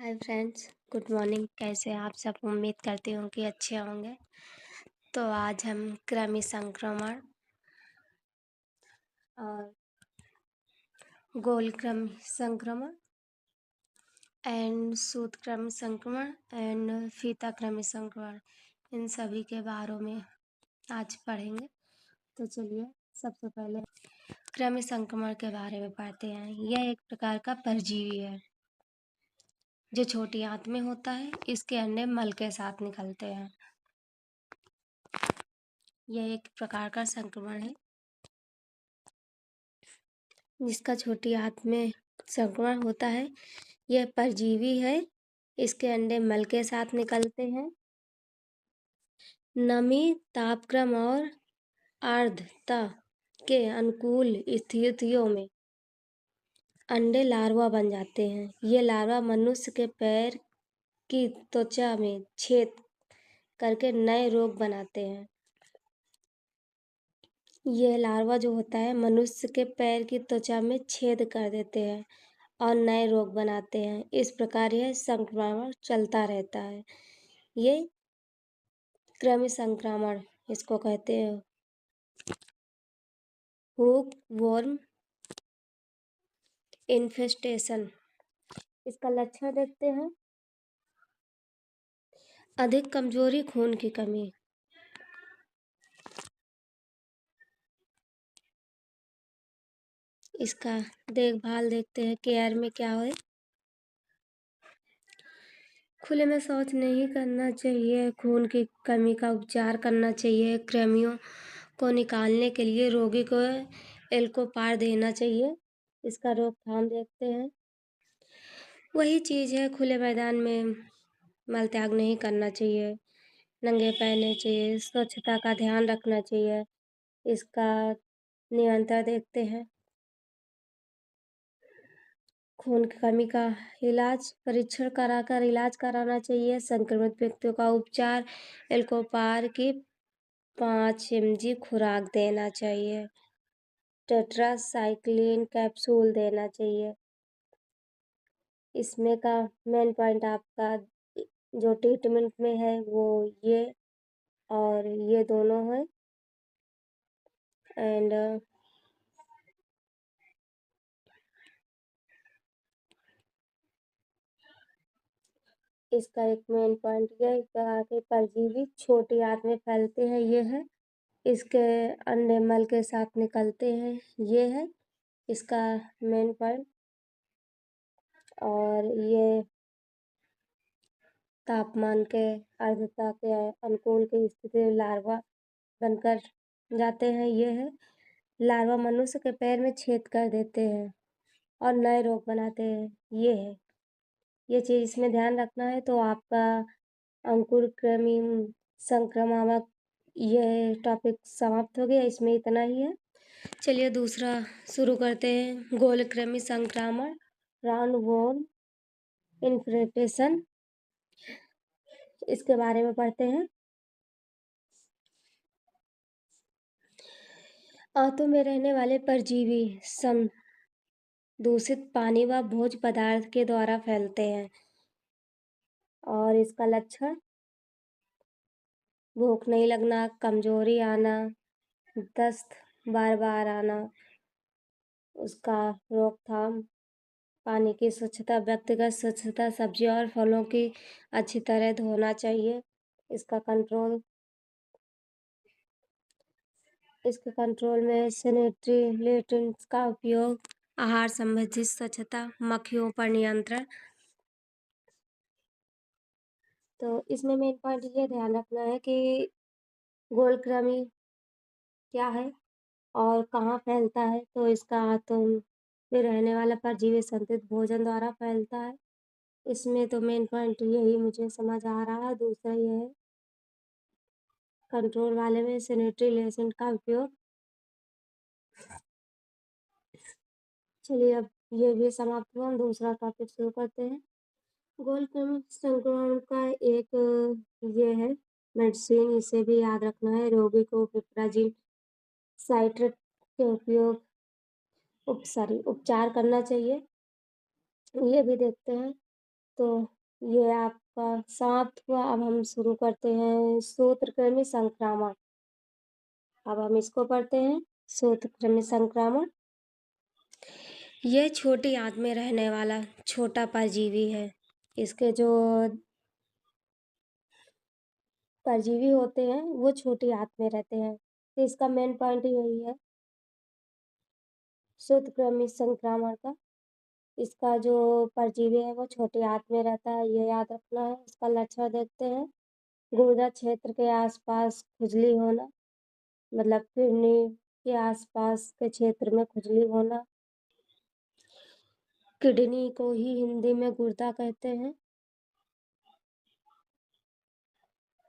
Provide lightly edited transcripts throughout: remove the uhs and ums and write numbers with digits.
Hi friends, good morning. कैसे हैं आप सब? उम्मीद करती हूँ कि अच्छे होंगे। तो आज हम कृमि संक्रमण और गोल कृमि संक्रमण एंड सूत कृमि संक्रमण एंड फीता कृमि संक्रमण, इन सभी के बारे में आज पढ़ेंगे। तो चलिए सबसे पहले कृमि संक्रमण के बारे में पढ़ते हैं। यह एक प्रकार का परजीवी है जो छोटी आंत में होता है। इसके अंडे मल के साथ निकलते हैं। यह एक प्रकार का संक्रमण है जिसका छोटी आंत में संक्रमण होता है। यह परजीवी है। इसके अंडे मल के साथ निकलते हैं। नमी, तापक्रम और आर्द्रता के अनुकूल स्थितियों में अंडे लार्वा बन जाते हैं। ये लार्वा मनुष्य के पैर की त्वचा में छेद करके नए रोग बनाते हैं। ये लार्वा जो होता है मनुष्य के पैर की त्वचा में छेद कर देते हैं और नए रोग बनाते हैं। इस प्रकार यह संक्रमण चलता रहता है। ये कृमि संक्रमण इसको कहते हैं। Hook worm infestation. इसका लक्षण देखते हैं। अधिक कमजोरी, खून की कमी। इसका देखभाल देखते हैं, केयर में क्या हो। खुले में शौच नहीं करना चाहिए। खून की कमी का उपचार करना चाहिए। कृमियों को निकालने के लिए रोगी को एल्कोपार देना चाहिए। इसका रोकथाम देखते हैं। वही चीज़ है, खुले मैदान में मल त्याग नहीं करना चाहिए। नंगे पहनने चाहिए। स्वच्छता का ध्यान रखना चाहिए। इसका निरंतर देखते हैं। खून की कमी का इलाज, परीक्षण कराकर इलाज कराना चाहिए। संक्रमित व्यक्तियों का उपचार, एल्कोपार की 5 mg खुराक देना चाहिए। टेट्रासाइक्लिन कैप्सूल देना चाहिए। इसमें का मेन पॉइंट आपका जो ट्रीटमेंट में है वो ये और ये दोनों है। एंड इसका एक मेन पॉइंट ये है कि परजीवी छोटी आंत में फैलते हैं, ये है। इसके अंडे मल के साथ निकलते हैं, ये है इसका मेन पॉइंट। और ये तापमान के, आर्द्रता के अनुकूल की स्थिति लार्वा बनकर जाते हैं, ये है। लार्वा मनुष्य के पैर में छेद कर देते हैं और नए रोग बनाते हैं, ये है। ये चीज़ इसमें ध्यान रखना है। तो आपका अंकुर कृमि संक्रामक ये टॉपिक समाप्त हो गया। इसमें इतना ही है। चलिए दूसरा शुरू करते हैं। गोल कृमि संक्रामण, राउंड वॉर्म इन्फिल्ट्रेशन, इसके बारे में पढ़ते हैं। आंतों में रहने वाले परजीवी दूषित पानी व भोज्य पदार्थ के द्वारा फैलते हैं। और इसका लक्षण, भूख नहीं लगना, कमजोरी आना, दस्त बार बार आना। उसका रोकथाम, पानी की स्वच्छता, व्यक्तिगत स्वच्छता, सब्जियों और फलों की अच्छी तरह धोना चाहिए। इसका कंट्रोल, इसके कंट्रोल में सैनिटरी लैट्रिन्स का उपयोग, आहार संबंधित स्वच्छता, मक्खियों पर नियंत्रण। तो इसमें मेन पॉइंट ये ध्यान रखना है कि गोल कृमि क्या है और कहाँ फैलता है। तो इसका आंतों में रहने वाला परजीवी संतुलित भोजन द्वारा फैलता है। इसमें तो मेन पॉइंट यही मुझे समझ आ रहा है। दूसरा ये है कंट्रोल वाले में सैनिटरी लैट्रिन का उपयोग। चलिए अब ये भी समाप्त हुआ, हम दूसरा टॉपिक शुरू करते हैं। गोल कृमि संक्रमण का एक ये है मेडिसिन, इसे भी याद रखना है। रोगी को पिपराजिन साइट्रेट के उपचार करना चाहिए। ये भी देखते हैं। तो ये आपका समाप्त हुआ। अब हम शुरू करते हैं सूत्रकृमि संक्रामण। अब हम इसको पढ़ते हैं। सूत्रकृमि संक्रामण ये छोटी आंत में रहने वाला छोटा परजीवी है। इसके जो परजीवी होते हैं वो छोटी आंत में रहते हैं। तो इसका मेन पॉइंट यही है सूत्रकृमि संक्रामण का। इसका जो परजीवी है वो छोटी आंत में रहता है, ये याद रखना है। इसका लक्षण देखते हैं। गुर्दा क्षेत्र के आसपास खुजली होना, मतलब किडनी के आसपास के क्षेत्र में खुजली होना। किडनी को ही हिंदी में गुर्दा कहते हैं।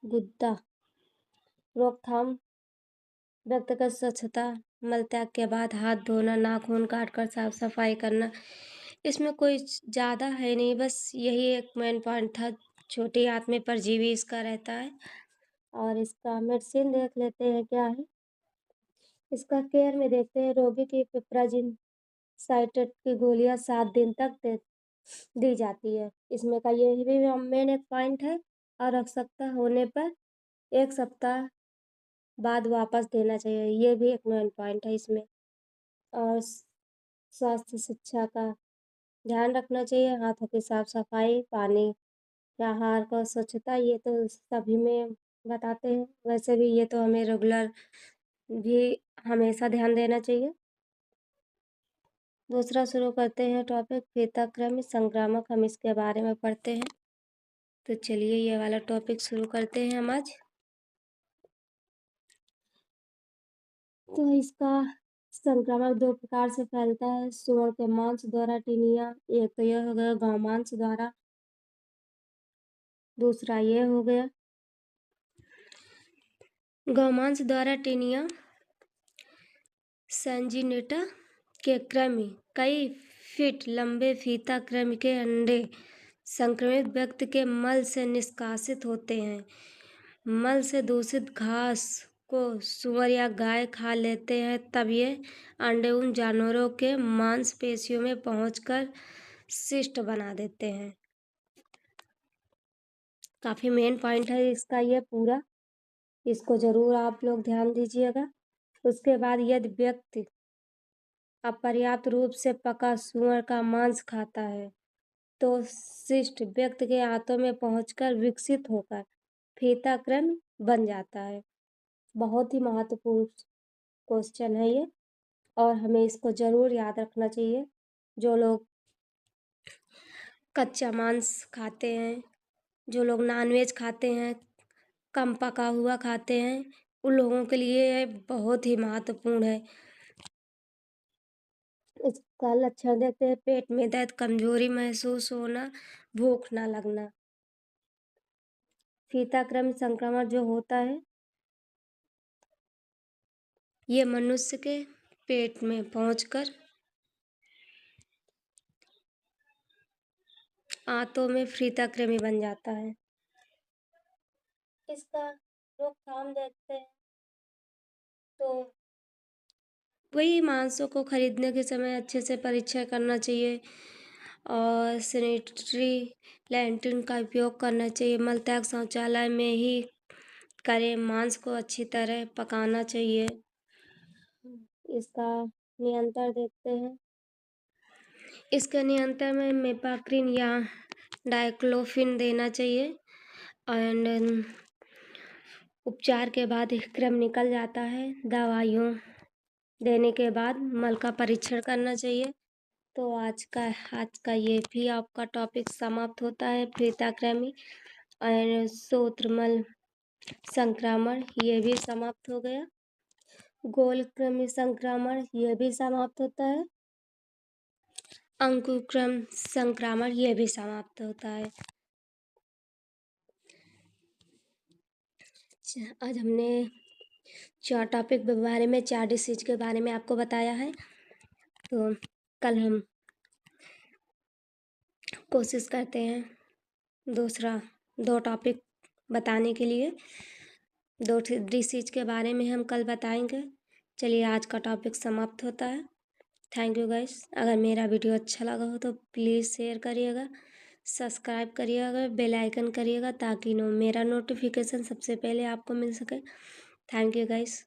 गुद्दा। रोकथाम व्यक्तिगत स्वच्छता, मलत्याग के बाद हाथ धोना, नाखून काटकर साफ सफाई करना। इसमें कोई ज़्यादा है नहीं, बस यही एक मेन पॉइंट था। छोटी आंत में परजीवी इसका रहता है। और इसका मेडिसिन देख लेते हैं क्या है। इसका केयर में देखते हैं। रोगी की पिप्राजिन साइटेट की गोलियां 7 दिन तक दी जाती है। इसमें का ये भी मेन एक पॉइंट है। और आवश्यकता होने पर 1 सप्ताह बाद वापस देना चाहिए, ये भी एक मेन पॉइंट है इसमें। और स्वास्थ्य शिक्षा का ध्यान रखना चाहिए। हाथों की साफ सफाई, पानी, आहार का स्वच्छता, ये तो सभी में बताते हैं। वैसे भी ये तो हमें रेगुलर भी हमेशा ध्यान देना चाहिए। दूसरा शुरू करते हैं टॉपिक फीताकृमि संक्रामक। हम इसके बारे में पढ़ते हैं। तो चलिए ये वाला टॉपिक शुरू करते हैं हम आज। तो इसका संक्रमण 2 प्रकार से फैलता है। सुअर के मांस द्वारा टीनिया, एक तो यह हो गया गौमांस द्वारा, दूसरा ये हो गया गौमांस द्वारा टीनिया सैंजिनेटा के कृमि। कई फीट लंबे फीता कृमि के अंडे संक्रमित व्यक्ति के मल से निष्कासित होते हैं। मल से दूषित घास को सुअर या गाय खा लेते हैं, तब ये अंडे उन जानवरों के मांसपेशियों में पहुंचकर सिस्ट बना देते हैं। काफ़ी मेन पॉइंट है इसका ये पूरा, इसको जरूर आप लोग ध्यान दीजिएगा। उसके बाद यदि व्यक्ति अपर्याप्त रूप से पका सुअर का मांस खाता है तो सिस्ट व्यक्ति के आंतों में पहुंचकर विकसित होकर फीताकृमि बन जाता है। बहुत ही महत्वपूर्ण क्वेश्चन है ये, और हमें इसको जरूर याद रखना चाहिए। जो लोग कच्चा मांस खाते हैं, जो लोग नॉनवेज खाते हैं, कम पका हुआ खाते हैं, उन लोगों के लिए ये बहुत ही महत्वपूर्ण है। इसका लक्षण देखते हैं। पेट में दर्द, कमजोरी महसूस होना, भूख ना लगना। फीताकृमि संक्रमण जो होता है ये मनुष्य के पेट में पहुंचकर आंतों में फीताकृमि बन जाता है। इसका रोकथाम देखते हैं तो वही मांसों को खरीदने के समय अच्छे से परीक्षण करना चाहिए और सैनिटरी लैंटर्न का उपयोग करना चाहिए। मलत्याग शौचालय में ही करें। मांस को अच्छी तरह पकाना चाहिए। इसका नियंत्रण देखते हैं। इसके नियंत्रण में मेपाक्रीन या डाइक्लोफिन देना चाहिए। एंड उपचार के बाद क्रम निकल जाता है। दवाइयों देने के बाद मल का परीक्षण करना चाहिए। तो आज का ये भी आपका टॉपिक समाप्त होता है। फीताकृमि और सूत्रमल संक्रमण ये भी समाप्त हो गया। गोलकृमि संक्रमण ये भी समाप्त होता है। अंकुक्रम संक्रमण ये भी समाप्त होता है। आज हमने 4 टॉपिक के बारे में, 4 डिसीज के बारे में आपको बताया है। तो कल हम कोशिश करते हैं दूसरा 2 टॉपिक बताने के लिए। 2 डिसीज के बारे में हम कल बताएंगे। चलिए आज का टॉपिक समाप्त होता है। Thank you guys. अगर मेरा वीडियो अच्छा लगा हो तो प्लीज़ शेयर करिएगा, सब्सक्राइब करिएगा, बेल आइकन करिएगा ताकि मेरा नोटिफिकेशन सबसे पहले आपको मिल सके। Thank you guys.